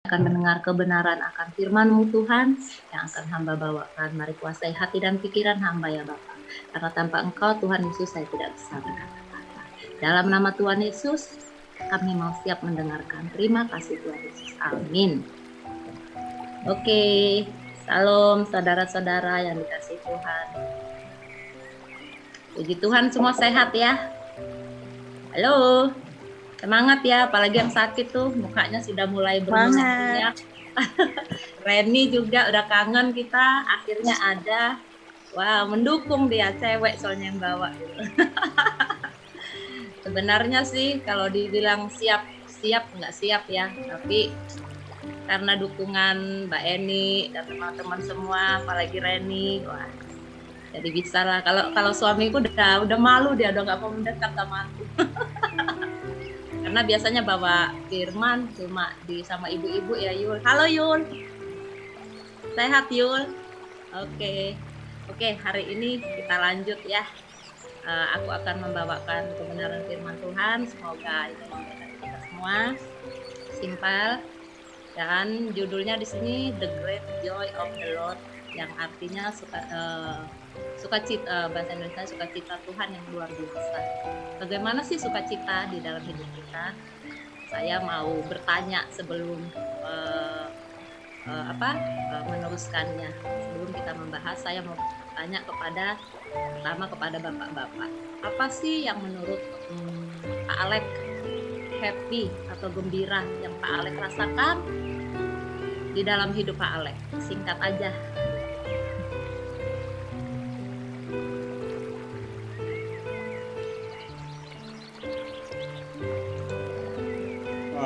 akan mendengar kebenaran akan firman-Mu Tuhan yang akan hamba bawakan. Mari kuasai hati dan pikiran hamba ya Bapa. Karena tanpa Engkau Tuhan Yesus saya tidak bisa berkata-kata. Dalam nama Tuhan Yesus kami mau siap mendengarkan. Terima kasih Tuhan Yesus. Amin. Oke, salam saudara-saudara yang dikasihi Tuhan. Puji Tuhan semua sehat ya. Halo. Semangat ya, apalagi yang sakit tuh mukanya sudah mulai berminyak-minyak. Reni juga udah kangen kita, akhirnya ada. Wow, mendukung dia, cewek soalnya yang bawa gitu. Sebenarnya sih kalau dibilang siap nggak siap ya, tapi karena dukungan Mbak Eni dan teman-teman semua, apalagi Reni, wah, jadi bisa lah. Kalau suamiku udah malu, dia udah nggak mau mendekat sama aku. Karena biasanya bawa firman cuma sama ibu-ibu ya Yul. Halo Yul. Sehat Yul. Oke, hari ini kita lanjut ya. Aku akan membawakan kebenaran firman Tuhan. Semoga itu memberkati kita semua. Simpel. Dan judulnya di sini The Great Joy of the Lord, yang artinya sukacita, bahasa Indonesia sukacita Tuhan yang luar biasa. Bagaimana sih sukacita di dalam hidup kita? Saya mau bertanya sebelum meneruskannya. Sebelum kita membahas, saya mau tanya pertama kepada bapak-bapak. Apa sih yang menurut Pak Alek happy atau gembira yang Pak Alek rasakan di dalam hidup Pak Alek? Singkat aja.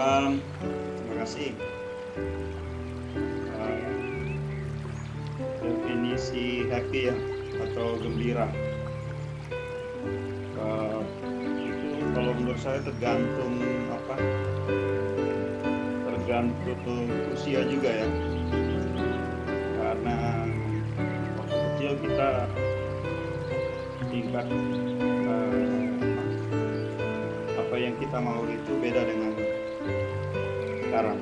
Terima kasih. Definisi happy ya atau gembira itu kalau menurut saya tergantung usia juga ya, karena waktu kecil kita tingkat apa yang kita mau itu beda dengan sekarang.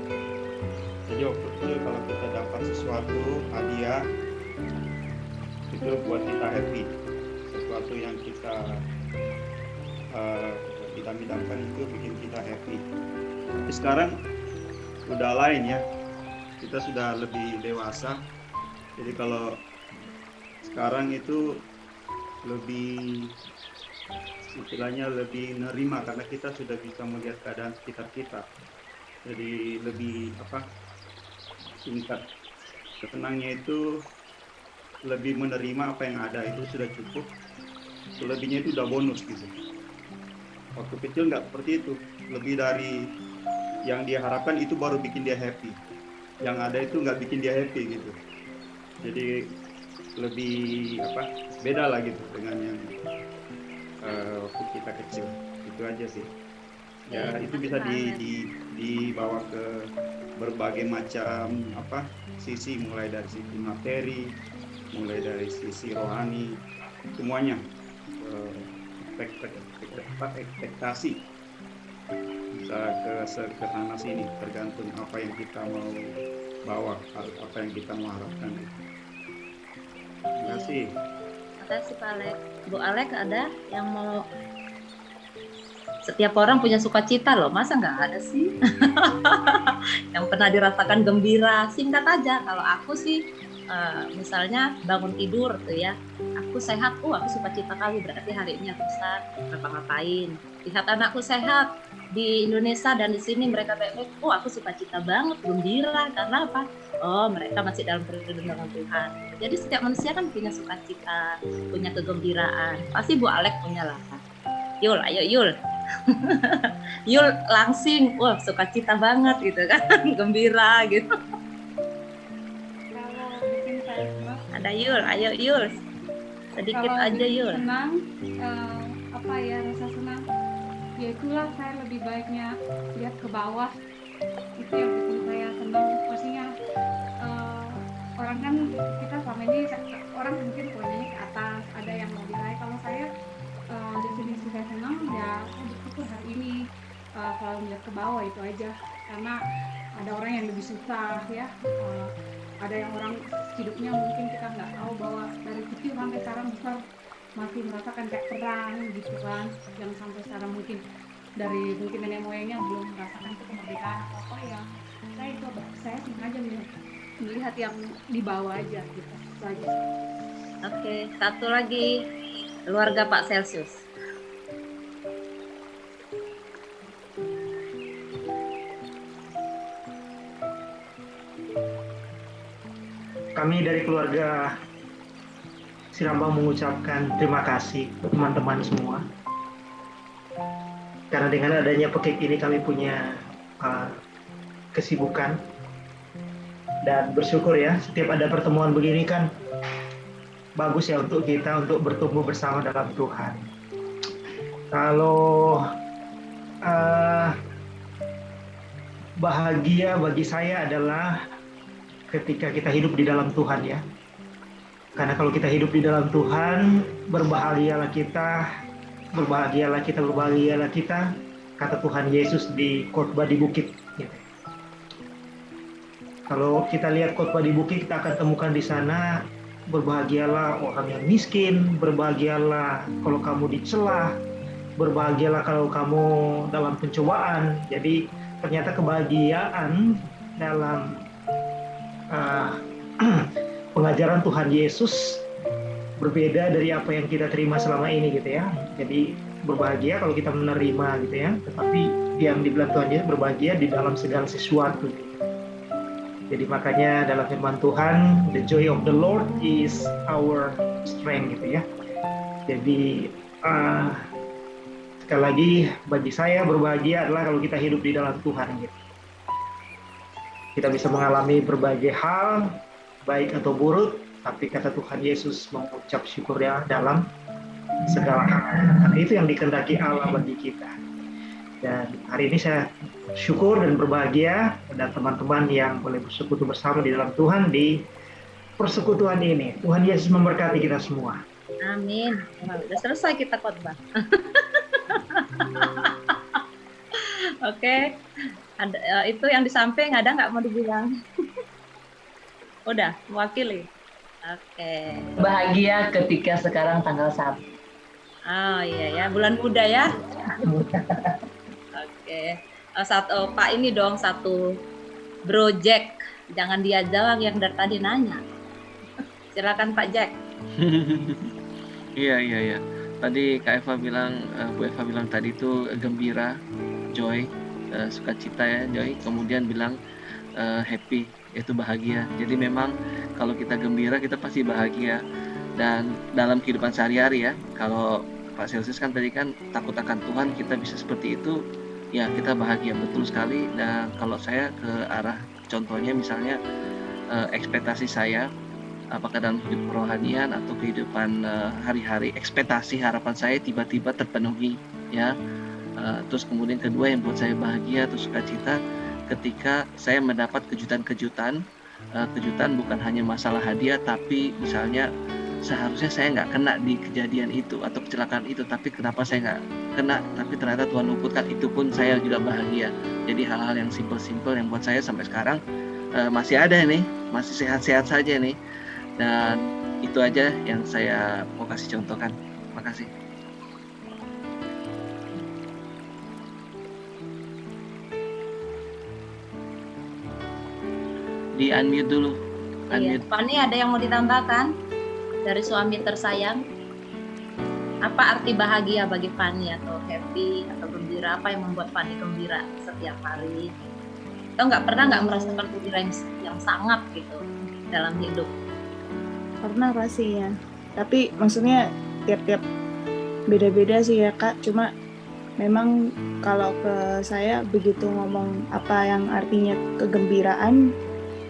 Jadi waktu kecil kalau kita dapat sesuatu hadiah itu buat kita happy, sesuatu yang kita idam-idamkan itu bikin kita happy. Tapi sekarang udah lain ya, kita sudah lebih dewasa. Jadi kalau sekarang itu lebih istilahnya lebih nerima karena kita sudah bisa melihat keadaan sekitar kita. Jadi lebih tingkat ketenangnya itu lebih menerima apa yang ada, itu sudah cukup. Selebihnya itu udah bonus gitu. Waktu kecil nggak seperti itu, lebih dari yang dia harapkan itu baru bikin dia happy, yang ada itu nggak bikin dia happy gitu. Jadi lebih beda lah gitu dengan yang waktu kita kecil. Itu aja sih ya. Itu bisa dibawa ke berbagai macam sisi, mulai dari sisi materi, mulai dari sisi rohani, semuanya. Ekspektasi bisa ke sana sini, tergantung apa yang kita mau bawa, apa yang kita mau harapkan. Terima kasih. Terima kasih Pak Alek. Bu Alek ada yang mau? Setiap orang punya sukacita loh, masa nggak ada sih? Yang pernah dirasakan gembira, singkat aja. Kalau aku sih misalnya bangun tidur tuh ya, aku sehat, aku sukacita kali, berarti hari ini aku bisa ngapa-ngapain. Lihat anakku sehat di Indonesia dan di sini mereka baik-baik, aku sukacita banget, gembira. Karena apa? Oh, mereka masih dalam perlindungan Tuhan. Jadi setiap manusia kan punya sukacita, punya kegembiraan. Pasti Bu Alek punya lah. Yul, ayo Yul. Yul langsing, sukacita banget gitu kan, gembira gitu. Kalau bikin saya senang, Ada Yul, ayo Yul, sedikit kalau aja Yul. Senang, rasa senang, ya itulah saya lebih baiknya lihat ke bawah, itu yang bikin saya senang. Maksudnya orang kan kita selama ini orang mungkin punyanya ke atas, ada yang mau diraih. Kalau saya definisi saya senang ya bersyukur hari ini selalu melihat ke bawah, itu aja. Karena ada orang yang lebih susah ya. Ada yang orang hidupnya mungkin kita nggak tahu bahwa dari kecil sampai sekarang besar masih merasakan kayak perang gitu kan, yang sampai sekarang mungkin dari mungkin nenek moyangnya belum merasakan itu kemerdekaan atau apa ya. Saya sengaja melihat yang di bawah aja gitu saja. Oke, satu lagi keluarga Pak Celsius. Kami dari keluarga Sirambang mengucapkan terima kasih ke teman-teman semua. Karena dengan adanya Pekik ini kami punya kesibukan dan bersyukur ya, setiap ada pertemuan begini kan bagus ya untuk kita untuk bertumbuh bersama dalam Tuhan. Kalau bahagia bagi saya adalah ketika kita hidup di dalam Tuhan ya. Karena kalau kita hidup di dalam Tuhan, berbahagialah kita, berbahagialah kita, berbahagialah kita, kata Tuhan Yesus di khotbah di bukit. Gitu. Kalau kita lihat khotbah di bukit, kita akan temukan di sana, berbahagialah orang yang miskin, berbahagialah kalau kamu dicela, berbahagialah kalau kamu dalam pencobaan. Jadi ternyata kebahagiaan dalam pengajaran Tuhan Yesus berbeda dari apa yang kita terima selama ini gitu ya. Jadi berbahagia kalau kita menerima gitu ya. Tetapi yang dibilang Tuhan Yesus berbahagia di dalam segala sesuatu. Jadi makanya dalam firman Tuhan, the joy of the Lord is our strength gitu ya. Jadi sekali lagi bagi saya berbahagia adalah kalau kita hidup di dalam Tuhan gitu. Kita bisa mengalami berbagai hal, baik atau buruk, tapi kata Tuhan Yesus mengucap syukur ya dalam segala hal. Karena itu yang dikehendaki Allah bagi kita. Dan hari ini saya syukur dan berbahagia dan teman-teman yang boleh bersekutu bersama di dalam Tuhan di persekutuan ini. Tuhan Yesus memberkati kita semua. Amin. Nah, udah selesai kita khotbah. Oke. Ada, itu yang di samping ada nggak mau dibilang? Udah, mewakili. Oke. Bahagia ketika sekarang tanggal 1. Oh iya ya, bulan muda ya. Oke. Pak ini dong satu Bro Jack. Jangan dia doang yang dari tadi nanya. Silakan Pak Jack. Iya. Tadi Kak Eva bilang, Bu Eva bilang tadi itu gembira, joy, sukacita ya, joy. Kemudian bilang happy, yaitu bahagia. Jadi memang kalau kita gembira kita pasti bahagia. Dan dalam kehidupan sehari-hari ya, kalau Pak Celsius kan tadi kan takut akan Tuhan, kita bisa seperti itu, ya kita bahagia, betul sekali. Dan kalau saya ke arah contohnya misalnya ekspektasi saya, apakah dalam hidup kerohanian atau kehidupan hari-hari, ekspektasi harapan saya tiba-tiba terpenuhi ya. Terus kemudian kedua yang buat saya bahagia atau sukacita ketika saya mendapat kejutan-kejutan. Kejutan bukan hanya masalah hadiah, tapi misalnya seharusnya saya nggak kena di kejadian itu atau kecelakaan itu, tapi kenapa saya nggak kena, tapi ternyata Tuhan luputkan, itu pun saya juga bahagia. Jadi hal-hal yang simpel-simpel yang buat saya sampai sekarang masih ada nih, masih sehat-sehat saja nih. Dan itu aja yang saya mau kasih contohkan. Makasih. Di unmute dulu. Iya. Fani ada yang mau ditambahkan dari suami tersayang? Apa arti bahagia bagi Fani, atau happy atau gembira? Apa yang membuat Fani gembira setiap hari? Atau nggak merasakan gembira yang sangat gitu dalam hidup? Pernah pasti ya, tapi maksudnya tiap-tiap beda-beda sih ya Kak. Cuma memang kalau ke saya begitu ngomong apa yang artinya kegembiraan,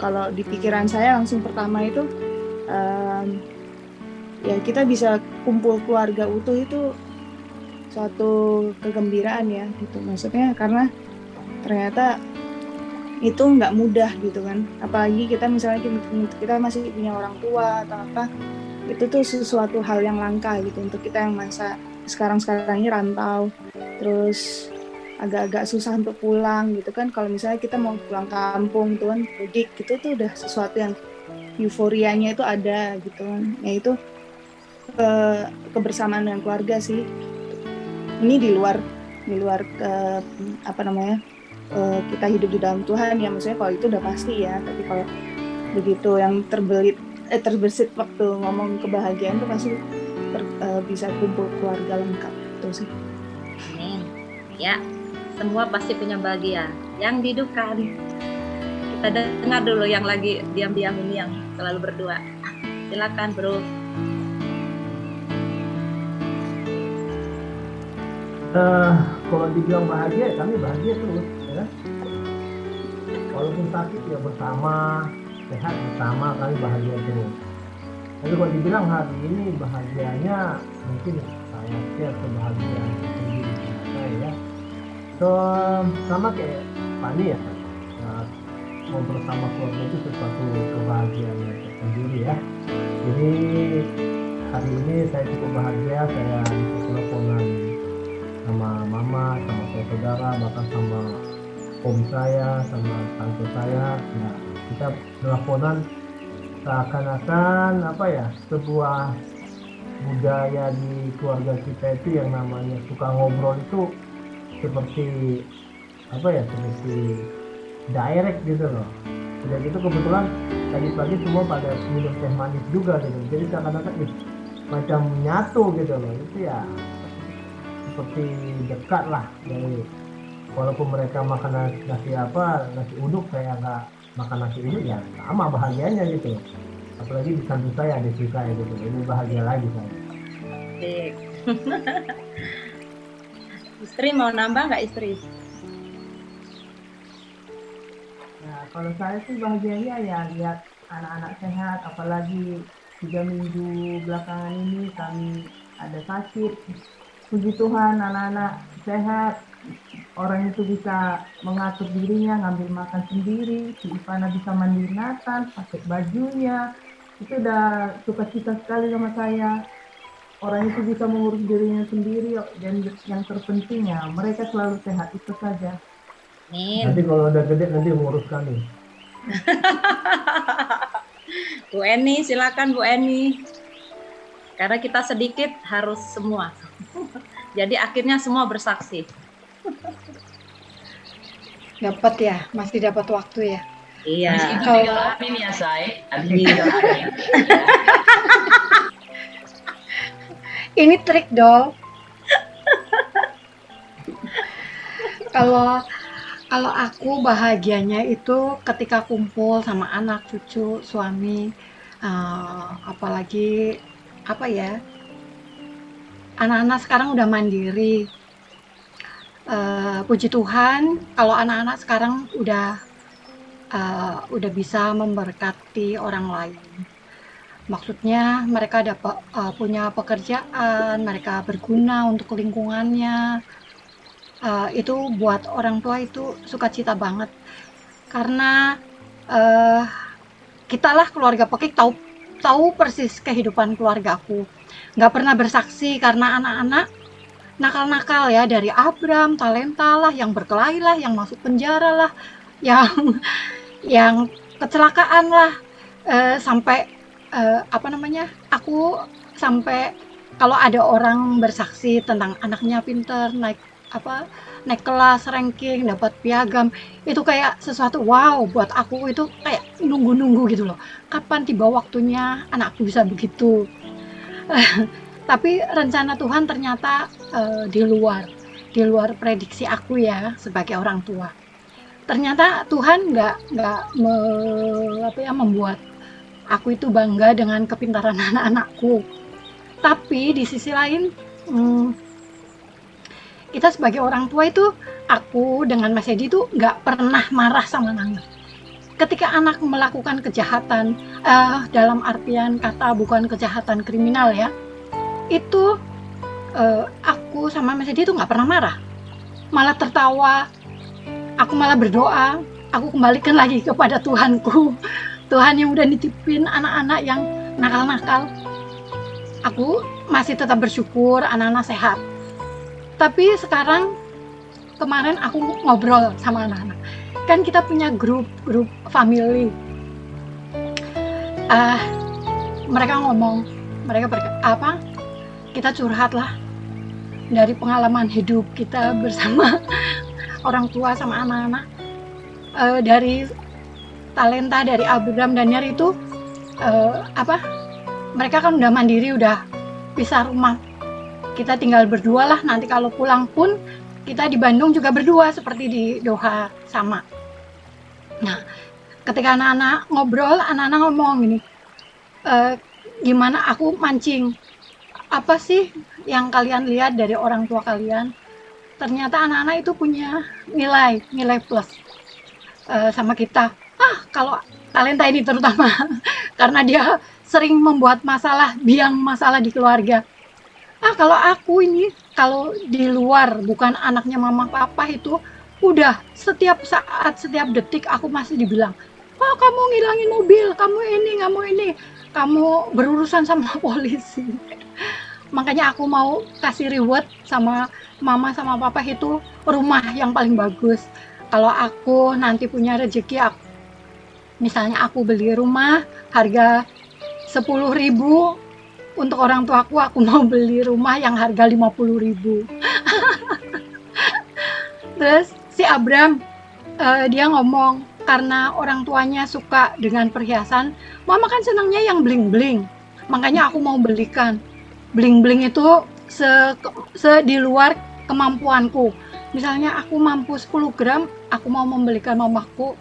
kalau di pikiran saya langsung pertama itu ya kita bisa kumpul keluarga utuh itu suatu kegembiraan ya gitu. Maksudnya karena ternyata itu nggak mudah gitu kan, apalagi kita misalnya kita masih punya orang tua atau apa, itu tuh sesuatu hal yang langka gitu untuk kita yang masa sekarang ini rantau, terus agak-agak susah untuk pulang gitu kan. Kalau misalnya kita mau pulang kampung tuh kan, mudik gitu tuh udah sesuatu yang euforianya itu ada gitu kan. Ya itu kebersamaan dengan keluarga sih. Ini di luar kita hidup di dalam Tuhan ya, maksudnya kalau itu udah pasti ya. Tapi kalau begitu yang terbersit waktu ngomong kebahagiaan tuh pasti bisa kumpul keluarga lengkap itu sih. Amin. Ya, semua pasti punya bahagia. Yang didukan, kita dengar dulu yang lagi diam-diam ini yang selalu berdua. Silakan bro. Kalau dibilang bahagia, kami bahagia terus, ya. Walaupun sakit ya bersama, sehat bersama, kami bahagia terus. Tapi kalau dibilang hari ini bahagianya, mungkin saya share kebahagiaan sendiri saya ya. So, sama kayak Pani ya, mau bersama keluarga itu sesuatu kebahagiaan yang tersendiri ya. Jadi hari ini saya cukup bahagia, saya bisa teleponan sama mama, sama saudara, bahkan sama om saya, sama tante saya. Nah, kita teleponan seakan-akan sebuah budaya di keluarga kita itu yang namanya suka ngobrol itu seperti seperti direct gitu loh. Udah gitu kebetulan tadi pagi semua pada minum teh manis juga gitu, jadi seakan-akan macam nyatu gitu loh. Itu ya seperti dekat lah, dari walaupun mereka makan nasi uduk, saya nggak makan nasi uduk, ya sama bahagianya gitu. Apalagi di samping saya ada istri saya gitu, ini bahagia lagi saya. Baik. Istri mau nambah nggak istri? Nah, kalau saya sih bahagianya ya lihat anak-anak sehat, apalagi 3 minggu belakangan ini kami ada sakit. Puji Tuhan, anak-anak sehat, orang itu bisa mengatur dirinya, ngambil makan sendiri, si Ivana bisa mandi Nathan, pakai bajunya, itu udah sukacita sekali sama saya. Orang itu bisa mengurus dirinya sendiri, dan yang terpentingnya mereka selalu sehat, itu saja. Nanti kalau udah gede nanti mengurus kami. Bu Eni, silakan Bu Eni. Karena kita sedikit harus semua. Jadi akhirnya semua bersaksi. Dapat ya, masih dapat waktu ya. Iya. Habis itu Kalau- tinggal amin ya, Say. Habis itu tinggal amin. Ini trik dong. Kalau aku bahagianya itu ketika kumpul sama anak, cucu, suami, apalagi anak-anak sekarang udah mandiri. Puji Tuhan, kalau anak-anak sekarang udah bisa memberkati orang lain. Maksudnya mereka dapat punya pekerjaan, mereka berguna untuk lingkungannya. Itu buat orang tua itu sukacita banget. Karena kita lah keluarga Pekik tahu persis kehidupan keluargaku. Nggak pernah bersaksi karena anak-anak nakal-nakal ya, dari Abram, talenta lah, yang berkelahi lah, yang masuk penjara lah, yang kecelakaan lah, sampai aku sampai kalau ada orang bersaksi tentang anaknya pinter, naik kelas, ranking, dapat piagam, itu kayak sesuatu wow buat aku. Itu kayak nunggu-nunggu gitu loh, kapan tiba waktunya anakku bisa begitu. Tapi rencana Tuhan ternyata di luar prediksi aku ya sebagai orang tua. Ternyata Tuhan nggak membuat aku itu bangga dengan kepintaran anak-anakku. Tapi di sisi lain, kita sebagai orang tua itu, aku dengan Mas Edi itu nggak pernah marah sama nangis. Ketika anak melakukan kejahatan, dalam artian kata bukan kejahatan kriminal ya, itu aku sama Mas Edi itu nggak pernah marah, malah tertawa. Aku malah berdoa, aku kembalikan lagi kepada Tuhanku. Tuhan yang udah nitipin anak-anak yang nakal-nakal. Aku masih tetap bersyukur anak-anak sehat. Tapi sekarang kemarin aku ngobrol sama anak-anak. Kan kita punya grup family. Mereka ngomong, kita curhat lah dari pengalaman hidup kita bersama orang tua sama anak-anak. Dari talenta dari Abraham dan Daniar itu mereka kan udah mandiri, udah pisah rumah. Kita tinggal berdua lah, nanti kalau pulang pun kita di Bandung juga berdua seperti di Doha sama. Nah, ketika anak-anak ngobrol, anak-anak ngomong gini, gimana aku mancing, apa sih yang kalian lihat dari orang tua kalian? Ternyata anak-anak itu punya nilai plus sama kita. Kalau talenta ini terutama karena dia sering membuat masalah, biang masalah di keluarga. Kalau aku ini, kalau di luar bukan anaknya mama papa itu, udah setiap saat, setiap detik aku masih dibilang, kamu ngilangin mobil, kamu ini, kamu berurusan sama polisi. Makanya aku mau kasih reward sama mama sama papa itu rumah yang paling bagus. Kalau aku nanti punya rezeki, misalnya aku beli rumah harga 10.000, untuk orang tuaku aku mau beli rumah yang harga 50.000. Terus si Abram dia ngomong, karena orang tuanya suka dengan perhiasan, mama kan senangnya yang bling-bling, makanya aku mau belikan. Bling-bling itu di luar kemampuanku. Misalnya aku mampu 10 gram, aku mau membelikan mamaku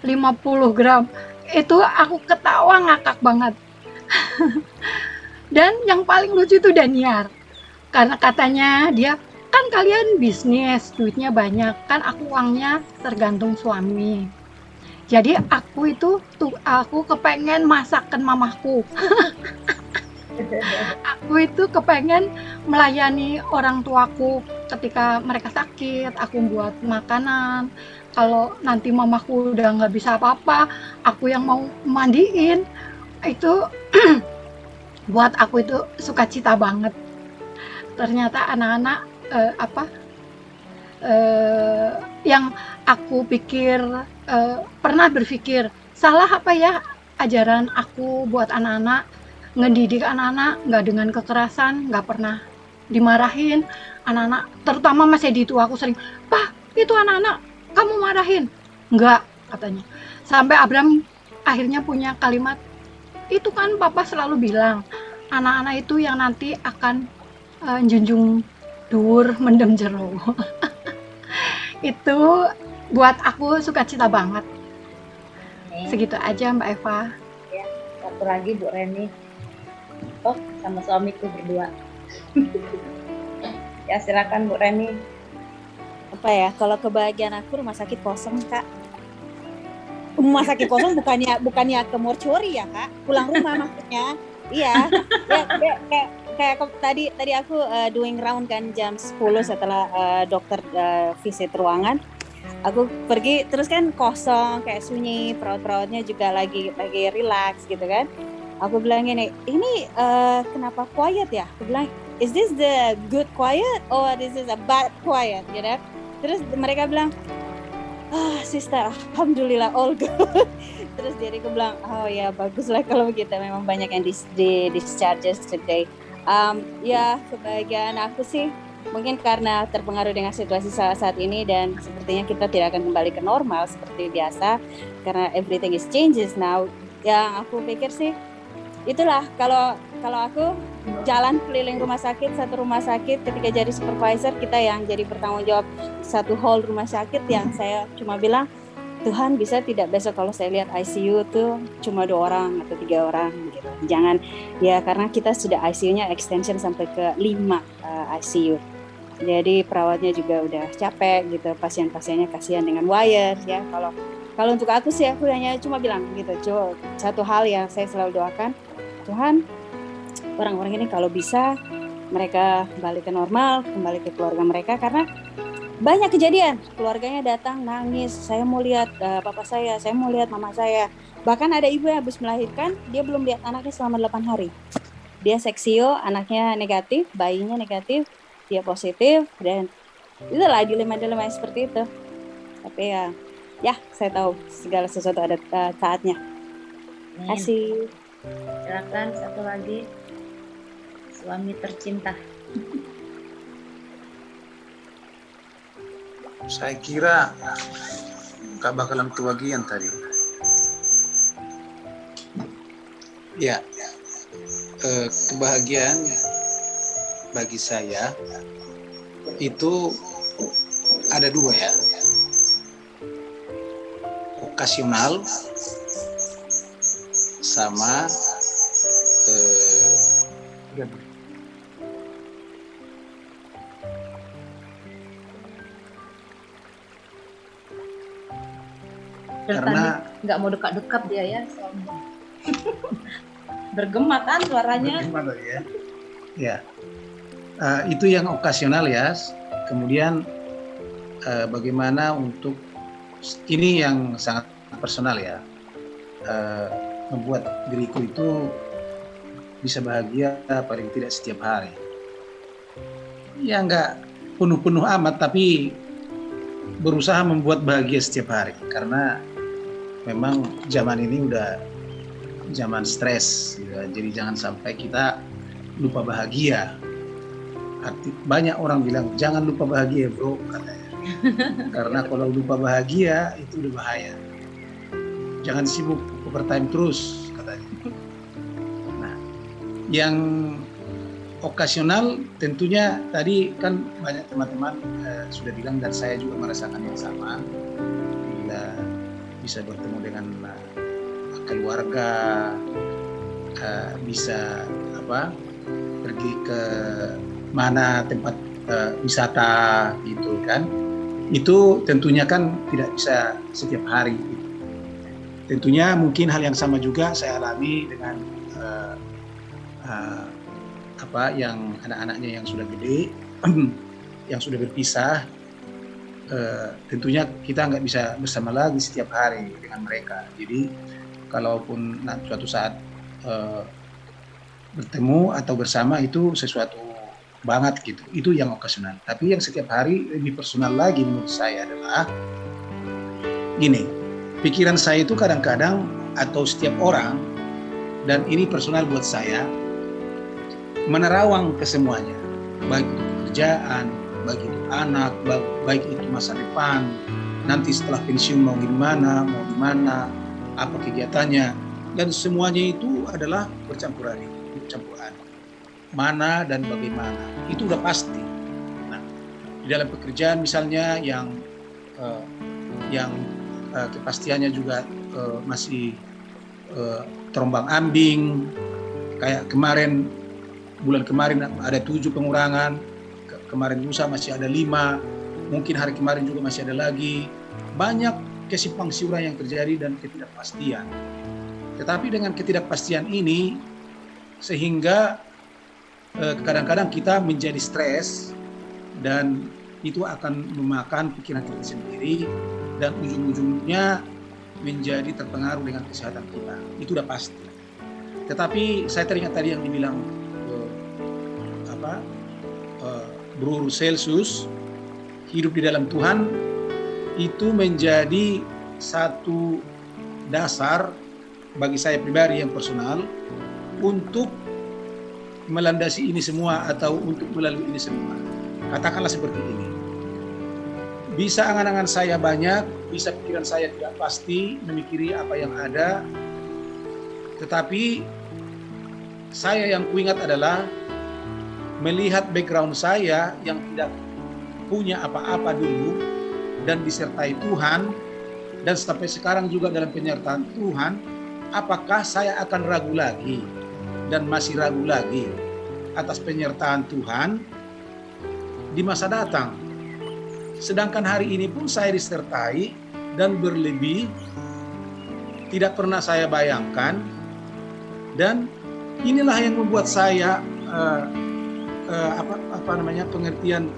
50 gram. Itu aku ketawa ngakak banget. Dan yang paling lucu itu Daniar. Karena katanya dia, kan kalian bisnis, duitnya banyak, kan aku uangnya tergantung suami. Jadi aku kepengen masakan mamaku. Aku itu kepengen melayani orang tuaku ketika mereka sakit, aku buat makanan. Kalau nanti mamaku udah nggak bisa apa-apa, aku yang mau mandiin. Itu buat aku itu sukacita banget. Ternyata anak-anak yang aku pikir, pernah berpikir salah apa ya ajaran aku buat anak-anak, ngedidik anak-anak nggak dengan kekerasan, nggak pernah dimarahin anak-anak, terutama Mas Edi itu aku sering, "Pak, itu anak-anak kamu marahin?" "Nggak," katanya. Sampai Abram akhirnya punya kalimat, "Itu kan Papa selalu bilang, anak-anak itu yang nanti akan junjung dhuwur mendem jero." Itu buat aku sukacita banget. Segitu aja Mbak Eva. Ya, satu lagi Bu Reni. Sama suamiku berdua. Ya silakan Bu Reni. Apa ya, kalau kebahagiaan aku rumah sakit kosong, Kak. Rumah sakit kosong bukannya ke mortuary ya, Kak. Pulang rumah maksudnya. Iya. Ya, kayak tadi aku doing round kan jam 10 setelah dokter visit ruangan. Aku pergi terus kan kosong, kayak sunyi, perawat-perawatnya juga lagi relax gitu kan. Aku bilang ini kenapa quiet ya? Aku bilang, is this the good quiet or this is a bad quiet, you know? Terus mereka bilang, sister, alhamdulillah all good. Terus diriku bilang, oh ya baguslah kalau begitu, memang banyak yang discharges today. Ya kebahagiaan aku sih mungkin karena terpengaruh dengan situasi saat ini dan sepertinya kita tidak akan kembali ke normal seperti biasa karena everything is changes now. Yang aku pikir sih itulah kalau aku jalan keliling satu rumah sakit ketika jadi supervisor, kita yang jadi bertanggung jawab satu hall rumah sakit, yang saya cuma bilang, Tuhan bisa tidak besok kalau saya lihat ICU tuh cuma 2 orang atau 3 orang gitu. Jangan ya, karena kita sudah ICU-nya extension sampai ke 5 ICU. Jadi perawatnya juga udah capek gitu, pasien-pasiennya kasihan dengan wires ya. Kalau untuk aku sih aku hanya cuma bilang gitu, satu hal yang saya selalu doakan, Tuhan, orang-orang ini kalau bisa mereka kembali ke normal, kembali ke keluarga mereka, karena banyak kejadian keluarganya datang nangis, saya mau lihat papa saya mau lihat mama saya. Bahkan ada ibu yang habis melahirkan, dia belum lihat anaknya selama 8 hari. Dia seksio, anaknya negatif, bayinya negatif, dia positif, dan itulah dilema-dilema yang seperti itu. Tapi ya saya tahu segala sesuatu ada saatnya. Amin. Kasih. Silakan satu lagi, suami tercinta. Saya kira Kak bakalan kebagian tadi. Ya, kebahagiaan bagi saya itu ada dua ya, okasional sama Karena nggak mau dekat-dekat dia ya suami. Bergema kan suaranya. Bergema tadi ya. Ya, itu yang okasional ya. Kemudian bagaimana untuk ini yang sangat personal ya, membuat diriku itu bisa bahagia paling tidak setiap hari. Ya nggak penuh-penuh amat, tapi berusaha membuat bahagia setiap hari, karena memang zaman ini udah zaman stres gitu. Jadi jangan sampai kita lupa bahagia. Banyak orang bilang jangan lupa bahagia bro, katanya. Karena kalau lupa bahagia itu udah bahaya. Jangan sibuk overtime terus, katanya. Nah, yang okasional tentunya tadi kan banyak teman-teman sudah bilang, dan saya juga merasakan yang sama. Bila bisa bertemu dengan keluarga, bisa pergi ke mana tempat wisata gitu kan, itu tentunya kan tidak bisa setiap hari. Tentunya mungkin hal yang sama juga saya alami dengan yang anak-anaknya yang sudah gede, yang sudah berpisah. Tentunya kita nggak bisa bersama lagi setiap hari dengan mereka. Jadi kalaupun suatu saat bertemu atau bersama itu sesuatu banget gitu. Itu yang okasional. Tapi yang setiap hari lebih personal lagi menurut saya adalah gini. Pikiran saya itu kadang-kadang atau setiap orang, dan ini personal buat saya, menerawang ke semuanya, baik itu pekerjaan, baik itu anak, baik itu masa depan, nanti setelah pensiun mau di mana, apa kegiatannya, dan semuanya itu adalah bercampur aduk. Mana dan bagaimana, itu udah pasti. Nah, di dalam pekerjaan misalnya yang kepastiannya juga masih terombang-ambing, kayak bulan kemarin ada 7 pengurangan, kemarin lusa masih ada 5, mungkin hari kemarin juga masih ada lagi. Banyak kesimpang siuran yang terjadi dan ketidakpastian. Tetapi dengan ketidakpastian ini, sehingga kadang-kadang kita menjadi stres, dan itu akan memakan pikiran kita sendiri, dan ujung-ujungnya menjadi terpengaruh dengan kesehatan kita. Itu udah pasti. Tetapi saya teringat tadi yang dibilang Bro Celsius, hidup di dalam Tuhan itu menjadi satu dasar bagi saya pribadi yang personal untuk melandasi ini semua atau untuk melalui ini semua. Katakanlah seperti ini. Bisa angan-angan saya banyak, bisa pikiran saya tidak pasti memikiri apa yang ada, tetapi saya yang kuingat adalah melihat background saya yang tidak punya apa-apa dulu dan disertai Tuhan, dan sampai sekarang juga dalam penyertaan Tuhan, apakah saya akan ragu lagi dan masih ragu lagi atas penyertaan Tuhan di masa datang? Sedangkan hari ini pun saya disertai dan berlebih, tidak pernah saya bayangkan, dan inilah yang membuat saya pengertian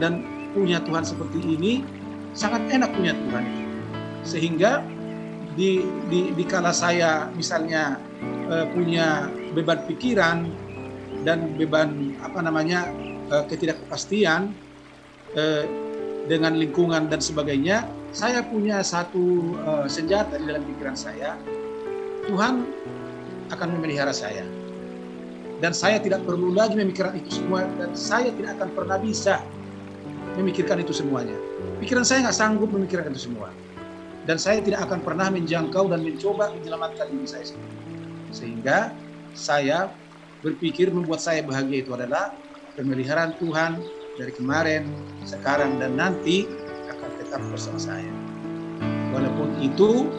dan punya Tuhan seperti ini, sangat enak punya Tuhan itu. Sehingga di kala saya misalnya punya beban pikiran dan beban ketidakpastian, dengan lingkungan dan sebagainya, saya punya satu senjata di dalam pikiran saya. Tuhan akan memelihara saya. Dan saya tidak perlu lagi memikirkan itu semua, dan saya tidak akan pernah bisa memikirkan itu semuanya. Pikiran saya nggak sanggup memikirkan itu semua. Dan saya tidak akan pernah menjangkau dan mencoba menyelamatkan diri saya sendiri. Sehingga saya berpikir membuat saya bahagia itu adalah pemeliharaan Tuhan dari kemarin, sekarang, dan nanti akan tetap bersama saya. Walaupun itu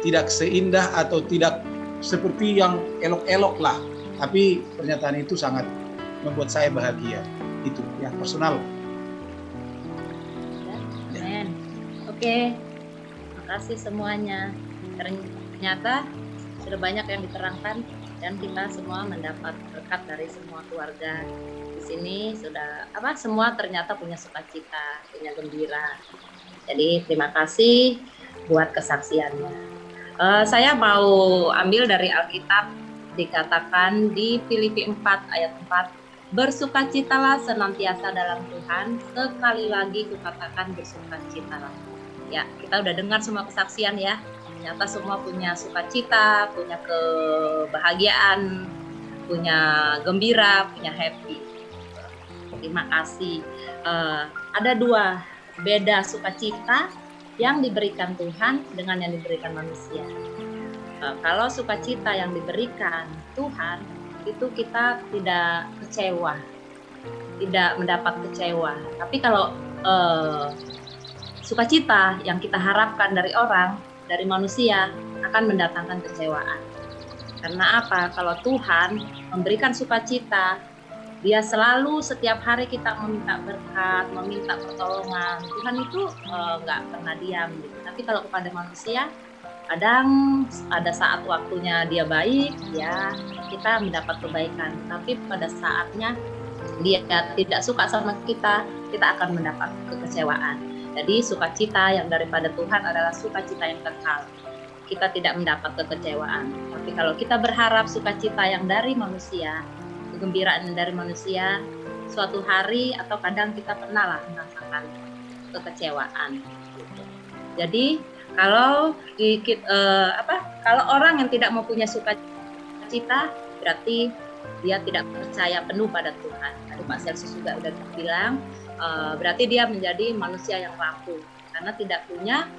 tidak seindah atau tidak seperti yang elok-elok lah, tapi pernyataan itu sangat membuat saya bahagia. Itu ya, personal. Amen. Oke, makasih semuanya. Ternyata sudah banyak yang diterangkan dan kita semua mendapat berkat dari semua keluarga di sini. Sudah semua ternyata punya sukacita, punya gembira. Jadi terima kasih buat kesaksiannya. Saya mau ambil dari Alkitab, dikatakan di Filipi 4 ayat 4, bersukacitalah senantiasa dalam Tuhan, sekali lagi kukatakan bersukacitalah. Ya, kita udah dengar semua kesaksian ya. Ternyata semua punya sukacita, punya kebahagiaan, punya gembira, punya happy. Terima kasih. Ada dua beda sukacita yang diberikan Tuhan dengan yang diberikan manusia. Kalau sukacita yang diberikan Tuhan, itu kita tidak kecewa, tidak mendapat kecewa. Tapi kalau sukacita yang kita harapkan dari orang, dari manusia, akan mendatangkan kecewaan. Karena apa? Kalau Tuhan memberikan sukacita, Dia selalu setiap hari kita meminta berkat, meminta pertolongan. Tuhan itu nggak pernah diam. Gitu. Tapi kalau kepada manusia, kadang ada saat waktunya Dia baik, ya kita mendapat kebaikan. Tapi pada saatnya Dia tidak suka sama kita akan mendapat kekecewaan. Jadi sukacita yang daripada Tuhan adalah sukacita yang kekal. Kita tidak mendapat kekecewaan. Tapi kalau kita berharap sukacita yang dari manusia, kegembiraan dari manusia, suatu hari atau kadang kita pernah lah merasakan kekecewaan. Jadi kalau kalau orang yang tidak mempunyai sukacita, berarti dia tidak percaya penuh pada Tuhan. Tadi Pak Celsius juga udah bilang, berarti dia menjadi manusia yang rapuh karena tidak punya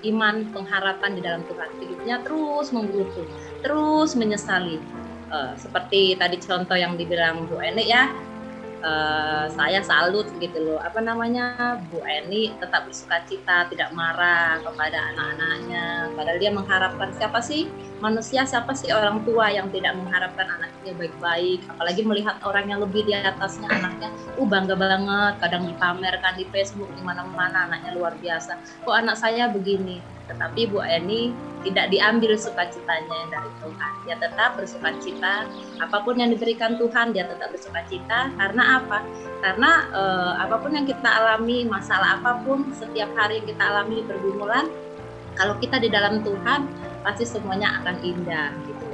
iman, pengharapan di dalam Tuhan. Hidupnya terus menggerutu, terus menyesali. Seperti tadi contoh yang dibilang Bu Eni ya, saya salut gitu loh. Bu Eni tetap bersukacita, tidak marah kepada anak-anaknya. Padahal dia mengharapkan siapa sih manusia, siapa sih orang tua yang tidak mengharapkan anaknya baik-baik. Apalagi melihat orang yang lebih di atasnya anaknya, bangga banget. Kadang dipamerkan di Facebook di mana-mana anaknya luar biasa. Kok anak saya begini? Tetapi Bu Eni tidak diambil sukacitanya dari Tuhan. Dia tetap bersukacita. Apapun yang diberikan Tuhan, dia tetap bersukacita. Karena apa? Karena apapun yang kita alami, masalah apapun, setiap hari yang kita alami pergumulan, kalau kita di dalam Tuhan, pasti semuanya akan indah. Gitu.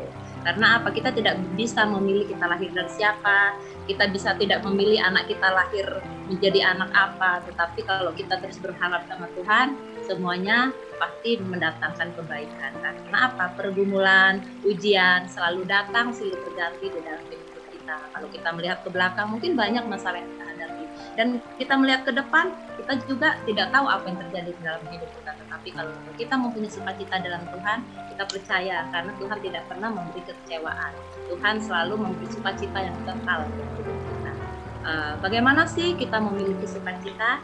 Karena apa? Kita tidak bisa memilih kita lahir dari siapa. Kita bisa tidak memilih anak kita lahir menjadi anak apa. Tetapi kalau kita terus berharap sama Tuhan, semuanya pasti mendatangkan kebaikan. Karena apa? Pergumulan, ujian selalu datang silih berganti di dalam hidup kita. Kalau kita melihat ke belakang, mungkin banyak masalah yang kita hadapi. Dan kita melihat ke depan, kita juga tidak tahu apa yang terjadi di dalam hidup kita. Tetapi kalau kita mempunyai sukacita dalam Tuhan, kita percaya karena Tuhan tidak pernah memberi kekecewaan. Tuhan selalu memberi sukacita yang kekal untuk hidup kita. Bagaimana sih kita memiliki sukacita?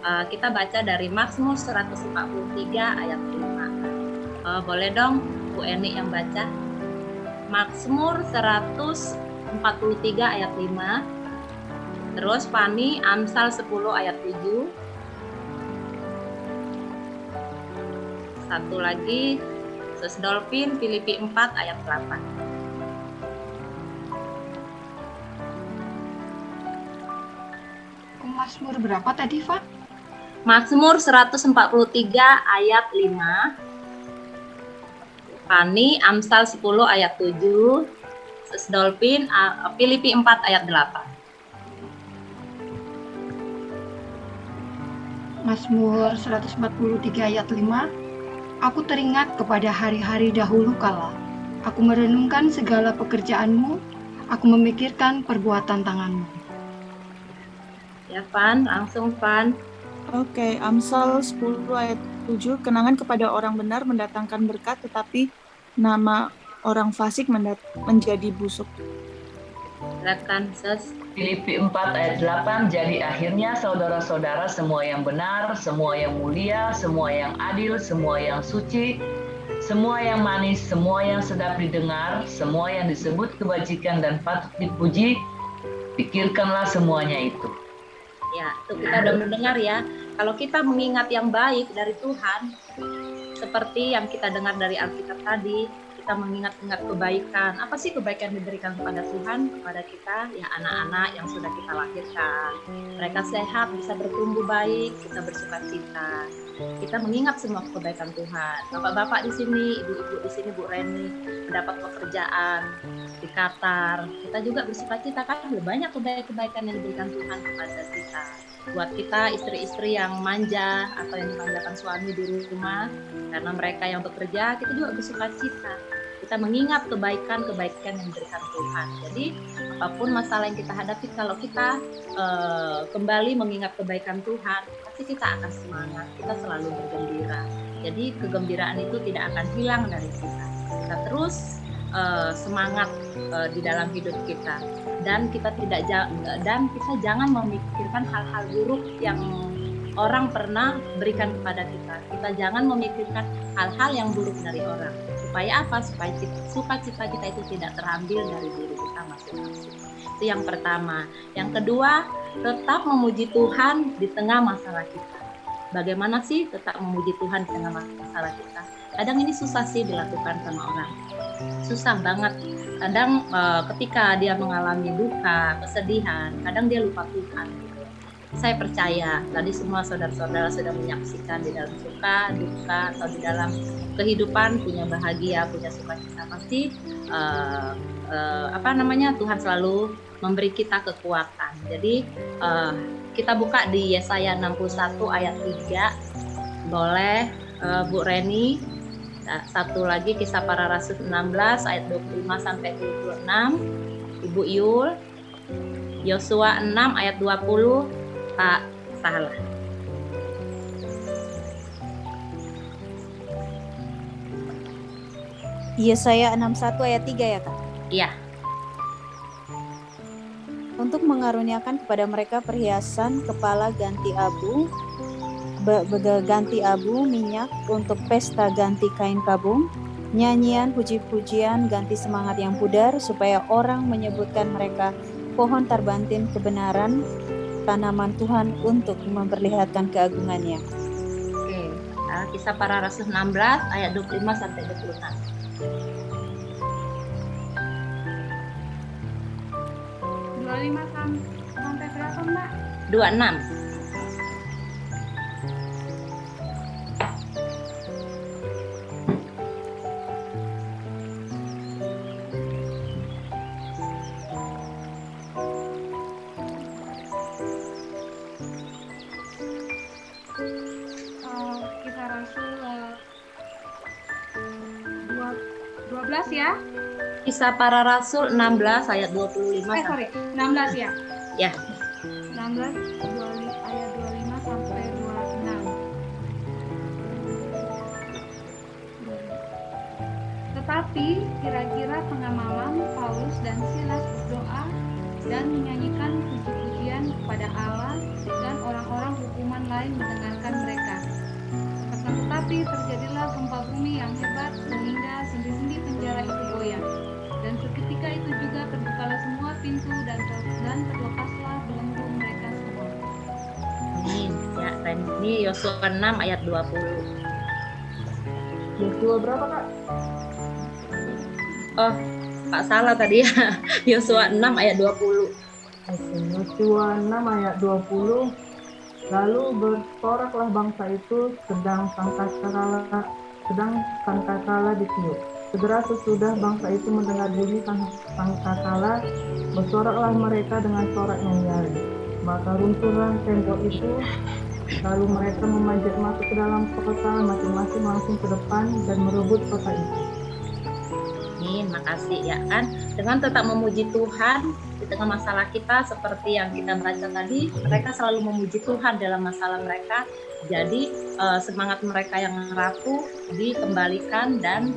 Kita baca dari Mazmur 143 ayat 5. Boleh dong Bu Eni yang baca. Mazmur 143 ayat 5. Terus Fani Amsal 10 ayat 7. Satu lagi Sus Dolphin Filipi 4 ayat 8. Mazmur berapa tadi, Pak? Mazmur 143 ayat 5. Fani Amsal 10 ayat 7. Sus Dolphin Filipi 4 ayat 8. Mazmur 143 ayat 5, aku teringat kepada hari-hari dahulu kala. Aku merenungkan segala pekerjaanmu, aku memikirkan perbuatan tanganmu. Ya, Van, langsung Van. Oke, Amsal 10 ayat 7, kenangan kepada orang benar mendatangkan berkat, tetapi nama orang fasik menjadi busuk. Silakan, Ses. Filipi 4 ayat 8, jadi akhirnya saudara-saudara, semua yang benar, semua yang mulia, semua yang adil, semua yang suci, semua yang manis, semua yang sedap didengar, semua yang disebut kebajikan dan patut dipuji, pikirkanlah semuanya itu. Ya, itu kita udah mendengar ya. Kalau kita mengingat yang baik dari Tuhan, seperti yang kita dengar dari Alkitab tadi, kita mengingat-ingat kebaikan. Apa sih kebaikan yang diberikan kepada Tuhan, kepada kita? Ya, anak-anak yang sudah kita lahirkan. Mereka sehat, bisa bertumbuh baik, kita bersuka cita. Kita mengingat semua kebaikan Tuhan. Bapak-bapak di sini, ibu-ibu di sini, Bu Reni, mendapat pekerjaan di Qatar. Kita juga bersuka cita kan banyak kebaikan yang diberikan Tuhan kepada kita. Buat kita istri-istri yang manja atau yang dimanjakan suami di rumah, karena mereka yang bekerja, kita juga bersuka cita. Kita mengingat kebaikan-kebaikan yang diberikan Tuhan. Jadi apapun masalah yang kita hadapi, kalau kita kembali mengingat kebaikan Tuhan, pasti kita akan semangat, kita selalu bergembira. Jadi kegembiraan itu tidak akan hilang dari kita. Kita terus semangat di dalam hidup kita, dan kita jangan memikirkan hal-hal buruk yang orang pernah berikan kepada kita. Kita jangan memikirkan hal-hal yang buruk dari orang. Supaya apa? Supaya sukacita kita itu tidak terambil dari diri kita masing-masing. Itu yang pertama. Yang kedua, tetap memuji Tuhan di tengah masalah kita. Bagaimana sih tetap memuji Tuhan di tengah masalah kita? Kadang ini susah sih dilakukan sama orang. Susah banget. Kadang ketika dia mengalami duka, kesedihan, kadang dia lupa Tuhan. Saya percaya tadi semua saudara-saudara sudah menyaksikan di dalam suka, duka, atau di dalam kehidupan punya bahagia, punya sukacita, pasti Tuhan selalu memberi kita kekuatan. Jadi kita buka di Yesaya 61 ayat 3. Boleh Bu Reni. Satu lagi Kisah Para Rasul 16 ayat 25 sampai 26. Ibu Yul. Yosua 6 ayat 20. Pak Salah. Yesaya 61 ayat 3 ya Kak? Iya. Untuk mengaruniakan kepada mereka perhiasan kepala ganti abu, ganti abu, minyak untuk pesta ganti kain kabung, nyanyian puji-pujian ganti semangat yang pudar, supaya orang menyebutkan mereka pohon tarbantin kebenaran, tanaman Tuhan untuk memperlihatkan keagungannya. Oke. Kisah Para Rasul 16 ayat 25 sampai 26. 25 sampai berapa, Mbak? 26. Kisah Rasul 12 ya? Kisah Para Rasul 16 ayat 25 sorry, 16 ya? Ya. 16 ayat 25 sampai 26. Tetapi kira-kira tengah malam Paulus dan Silas berdoa dan menyanyikan puji-pujian kepada Allah, dan orang-orang hukuman lain mendengarkan mereka. Tetapi terjadilah gempa bumi yang hebat sehingga sendi-sendi penjara itu goyang. Dan seketika itu juga terbukalah semua pintu dan terlepaslah belenggu mereka semua. Amin. Ya, ini Yosua 6 ayat 20. Yosua berapa Kak? Oh, Pak salah tadi ya. Yosua 6 ayat 20. Oke, Yosua 6 ayat 20. Lalu bersoraklah bangsa itu sedang sangkakala ditiup. Segera sesudah bangsa itu mendengar bunyi sangkakala, bersoraklah mereka dengan sorak yang nyaring. Maka runtuhlah tembok itu Lalu mereka memanjat masuk ke dalam kota, masing-masing langsung ke depan dan merebut kota itu. Amin, makasih ya kan. Dengan tetap memuji Tuhan di tengah masalah kita, seperti yang kita baca tadi, mereka selalu memuji Tuhan dalam masalah mereka. Jadi semangat mereka yang rapuh dikembalikan dan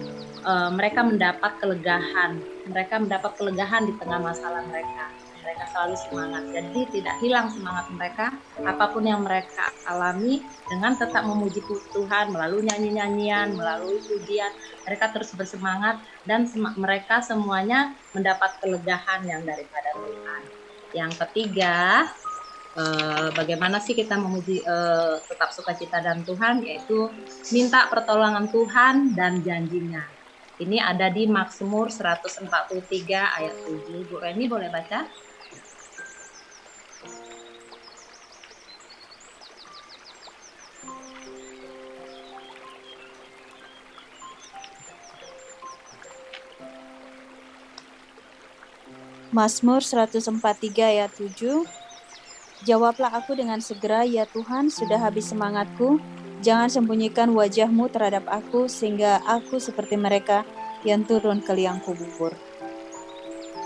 mereka mendapat kelegahan. Mereka mendapat kelegahan di tengah masalah mereka. Mereka selalu semangat. Jadi tidak hilang semangat mereka, apapun yang mereka alami, dengan tetap memuji Tuhan melalui nyanyi-nyanyian, melalui pujian. Mereka terus bersemangat dan mereka semuanya mendapat kelegahan yang daripada Tuhan. Yang ketiga, bagaimana sih kita memuji tetap sukacita dan Tuhan, yaitu minta pertolongan Tuhan dan janjinya. Ini ada di Mazmur 143 ayat 7. Bu Reni boleh baca? Mazmur 143 ayat 7. Jawablah aku dengan segera, ya Tuhan, sudah habis semangatku. Jangan sembunyikan wajahmu terhadap aku, sehingga aku seperti mereka yang turun ke liang kubur.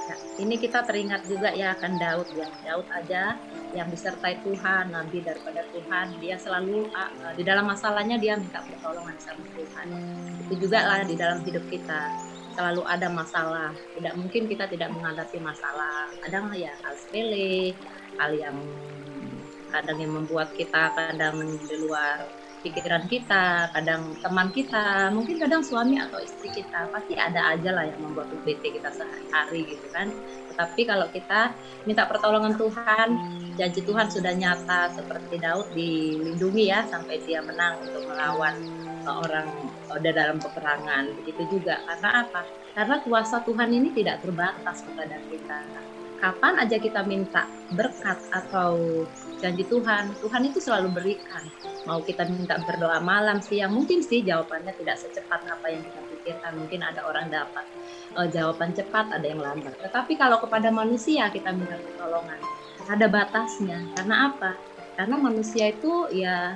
Ya, ini kita teringat juga ya akan Daud ya. Daud aja yang disertai Tuhan, nabi daripada Tuhan, dia selalu di dalam masalahnya dia minta pertolongan sama Tuhan. Itu juga lah di dalam hidup kita. Selalu ada masalah. Tidak mungkin kita tidak menghadapi masalah. Kadang ya hal sepele, hal yang kadang yang membuat kita kadang di luar pikiran kita, kadang teman kita, mungkin kadang suami atau istri kita, pasti ada aja lah yang membuat bete kita sehari-hari gitu kan. Tetapi kalau kita minta pertolongan Tuhan, janji Tuhan sudah nyata, seperti Daud dilindungi ya sampai dia menang untuk melawan orang dalam peperangan. Begitu juga karena apa? Karena kuasa Tuhan ini tidak terbatas kepada kita. Kapan aja kita minta berkat atau janji Tuhan, Tuhan itu selalu berikan. Mau kita minta berdoa malam, siang, mungkin sih jawabannya tidak secepat apa yang kita pikirkan. Mungkin ada orang dapat jawaban cepat, ada yang lambat. Tetapi kalau kepada manusia kita minta pertolongan, ada batasnya. Karena apa? Karena manusia itu ya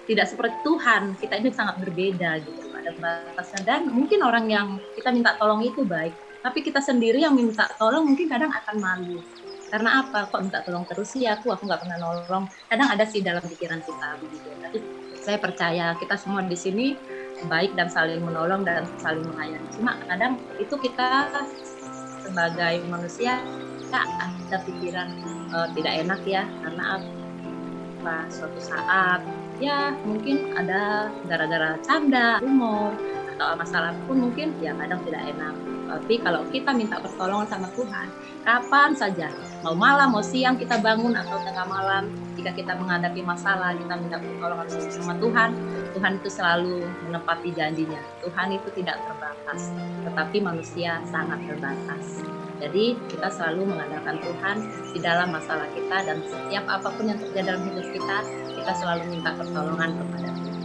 tidak seperti Tuhan. Kita ini sangat berbeda gitu, ada batasnya. Dan mungkin orang yang kita minta tolong itu baik, tapi kita sendiri yang minta tolong mungkin kadang akan malu. Karena apa? Kok minta tolong terus sih aku nggak pernah nolong. Kadang ada sih dalam pikiran kita begitu. Tapi saya percaya kita semua di sini baik dan saling menolong dan saling mengayomi. Cuma kadang itu kita sebagai manusia ada pikiran tidak enak ya, karena apa? Suatu saat ya mungkin ada gara-gara canda, humor atau masalah pun mungkin ya kadang tidak enak. Tapi kalau kita minta pertolongan sama Tuhan, kapan saja, mau malam, mau siang kita bangun atau tengah malam, jika kita menghadapi masalah, kita minta pertolongan sama Tuhan, Tuhan itu selalu menepati janjinya. Tuhan itu tidak terbatas, tetapi manusia sangat terbatas. Jadi kita selalu mengandalkan Tuhan di dalam masalah kita, dan setiap apapun yang terjadi dalam hidup kita selalu minta pertolongan kepada Tuhan.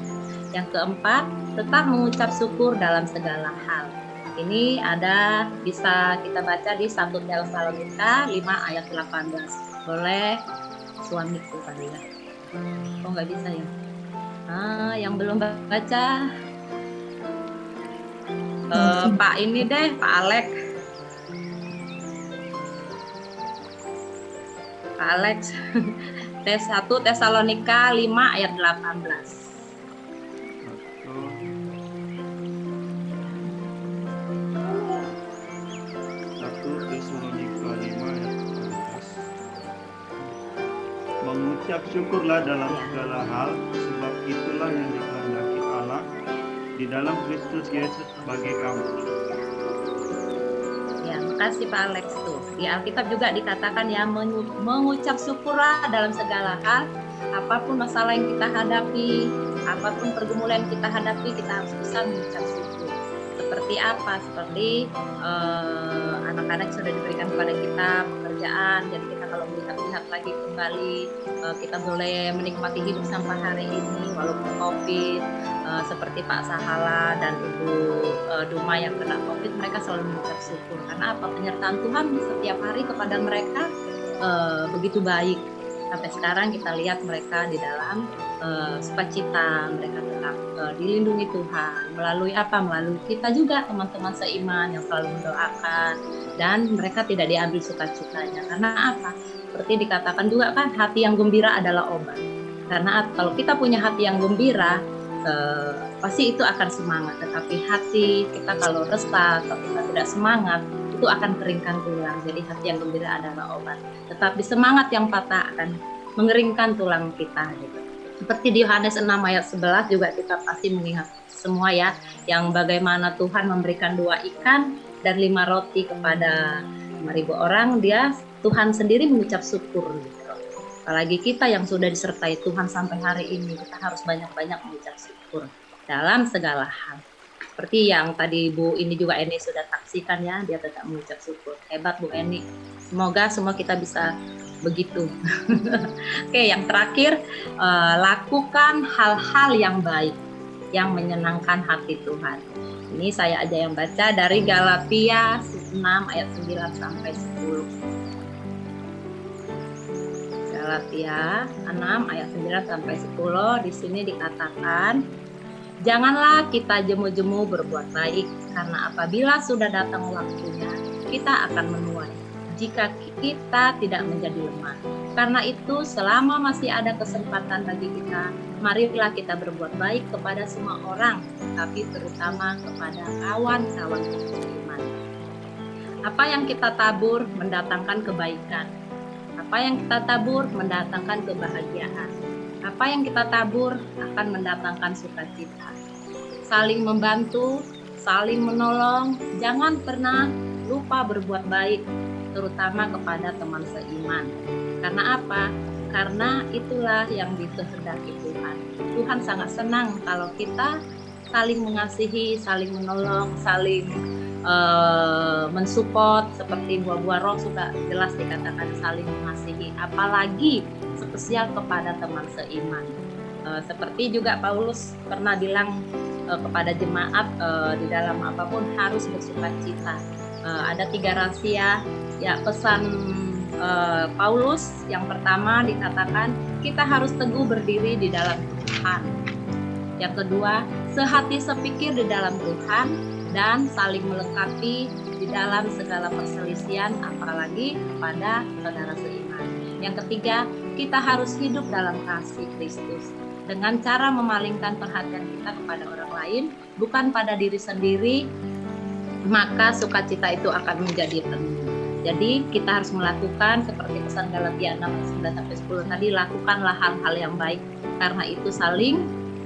Yang keempat, tetap mengucap syukur dalam segala hal. Ini ada bisa kita baca di 1 Tesalonika 5 ayat 18. Boleh suamiku kali ya. Oh nggak bisa ya? Yang belum baca Pak ini deh, Pak Alex. Pak Alex. 1 Tesalonika 5 ayat 18. 1 Tesalonika 5 ayat 18. Mengucap syukurlah dalam segala hal, sebab itulah yang dikehendaki Allah di dalam Kristus Yesus bagi kamu. Ya, makasih Pak Alex tuh. Di Alkitab juga dikatakan ya, mengucap syukurlah dalam segala hal, apapun masalah yang kita hadapi, apapun pergumulan yang kita hadapi, kita harus bisa mengucap syukur. Seperti apa? Seperti anak-anak sudah diberikan kepada kita pekerjaan, jadi kita kalau melihat lagi kembali, kita boleh menikmati hidup sampai hari ini walaupun COVID. Seperti Pak Sahala dan Ibu Duma yang kena COVID, mereka selalu mengucap syukur. Karena apa? Penyertaan Tuhan setiap hari kepada mereka begitu baik. Sampai sekarang kita lihat mereka di dalam sukacita, mereka tetap dilindungi Tuhan melalui apa? Melalui kita juga, teman-teman seiman yang selalu mendoakan, dan mereka tidak diambil sukacitanya. Karena apa? Seperti dikatakan juga kan, hati yang gembira adalah obat. Karena kalau kita punya hati yang gembira, pasti itu akan semangat. Tetapi hati kita kalau resah, kalau kita tidak semangat, itu akan keringkan tulang. Jadi hati yang gembira adalah obat. Tetapi semangat yang patah akan mengeringkan tulang kita gitu. Seperti di Yohanes 6 ayat 11 juga kita pasti mengingat semua ya, yang bagaimana Tuhan memberikan 2 ikan dan 5 roti kepada 5.000 orang, Tuhan sendiri mengucap syukur gitu. Apalagi kita yang sudah disertai Tuhan sampai hari ini, kita harus banyak-banyak mengucap syukur dalam segala hal. Seperti yang tadi Bu ini juga Eni sudah saksikan ya, dia tetap mengucap syukur. Hebat Bu Eni. Semoga semua kita bisa begitu. Oke, yang terakhir, lakukan hal-hal yang baik yang menyenangkan hati Tuhan. Ini saya aja yang baca dari Galatia 6 ayat 9 sampai 10. Galatia 6 ayat 9 sampai 10, di sini dikatakan, janganlah kita jemu-jemu berbuat baik, karena apabila sudah datang waktunya, kita akan menuai jika kita tidak menjadi lemah. Karena itu, selama masih ada kesempatan bagi kita, marilah kita berbuat baik kepada semua orang, tapi terutama kepada kawan-kawan beriman. Apa yang kita tabur mendatangkan kebaikan. Apa yang kita tabur mendatangkan kebahagiaan. Apa yang kita tabur akan mendatangkan sukacita. Saling membantu, saling menolong, jangan pernah lupa berbuat baik, terutama kepada teman seiman. Karena apa? Karena itulah yang dikehendaki Tuhan. Tuhan sangat senang kalau kita saling mengasihi, saling menolong, saling mensupport. Seperti buah-buah roh sudah jelas dikatakan saling mengasihi, apalagi spesial kepada teman seiman. Seperti juga Paulus pernah bilang kepada jemaat, di dalam apapun harus bersukacita. Ada 3 rahasia ya pesan Paulus. Yang pertama dikatakan kita harus teguh berdiri di dalam Tuhan. Yang kedua, sehati sepikir di dalam Tuhan dan saling melengkapi di dalam segala perselisihan, apalagi kepada saudara seiman. Yang ketiga, kita harus hidup dalam kasih Kristus dengan cara memalingkan perhatian kita kepada orang lain, bukan pada diri sendiri, maka sukacita itu akan menjadi penuh. Jadi kita harus melakukan seperti pesan Galatia 6:9-10 tadi, lakukanlah hal-hal yang baik, karena itu saling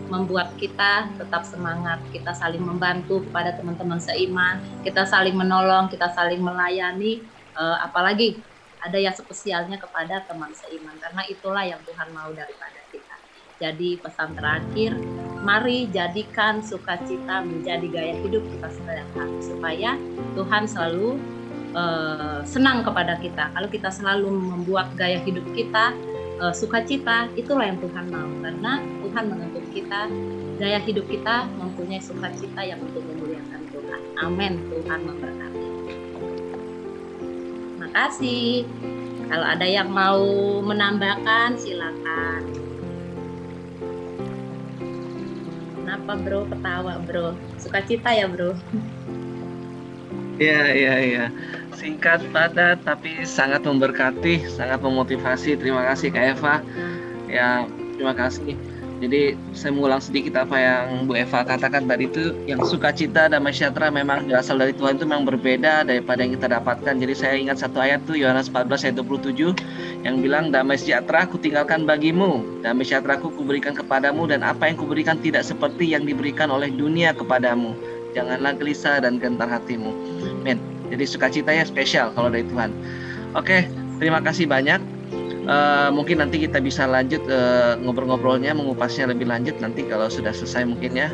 membuat kita tetap semangat, kita saling membantu kepada teman-teman seiman, kita saling menolong, kita saling melayani, apalagi ada yang spesialnya kepada teman seiman, karena itulah yang Tuhan mau daripada kita. Jadi pesan terakhir, mari jadikan sukacita menjadi gaya hidup kita setiap hari, supaya Tuhan selalu senang kepada kita. Kalau kita selalu membuat gaya hidup kita sukacita, itulah yang Tuhan mau, karena Tuhan menuntut kita, gaya hidup kita mempunyai sukacita yang untuk memuliakan Tuhan. Amin. Tuhan memberkati. Terima kasih. Kalau ada yang mau menambahkan, silakan. Kenapa bro ketawa bro? Sukacita ya bro? Iya. Singkat, padat, tapi sangat memberkati, sangat memotivasi. Terima kasih Kak Eva. Ya, terima kasih. Jadi saya mengulang sedikit apa yang Bu Eva katakan tadi, itu yang sukacita, damai sejahtera memang berasal dari Tuhan, itu memang berbeda daripada yang kita dapatkan. Jadi saya ingat satu ayat tuh, Yohanes 14 ayat 27 yang bilang, damai sejahtera ku tinggalkan bagimu, damai sejahtera ku kuberikan kepadamu, dan apa yang kuberikan tidak seperti yang diberikan oleh dunia kepadamu. Janganlah gelisah dan gentar hatimu. Amin. Jadi sukacitanya spesial kalau dari Tuhan. Oke, terima kasih banyak. Mungkin nanti kita bisa lanjut ngobrol-ngobrolnya, mengupasnya lebih lanjut nanti kalau sudah selesai mungkin ya,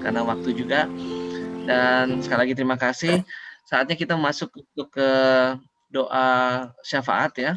karena waktu juga. Dan sekali lagi terima kasih. Saatnya kita masuk ke doa syafaat ya.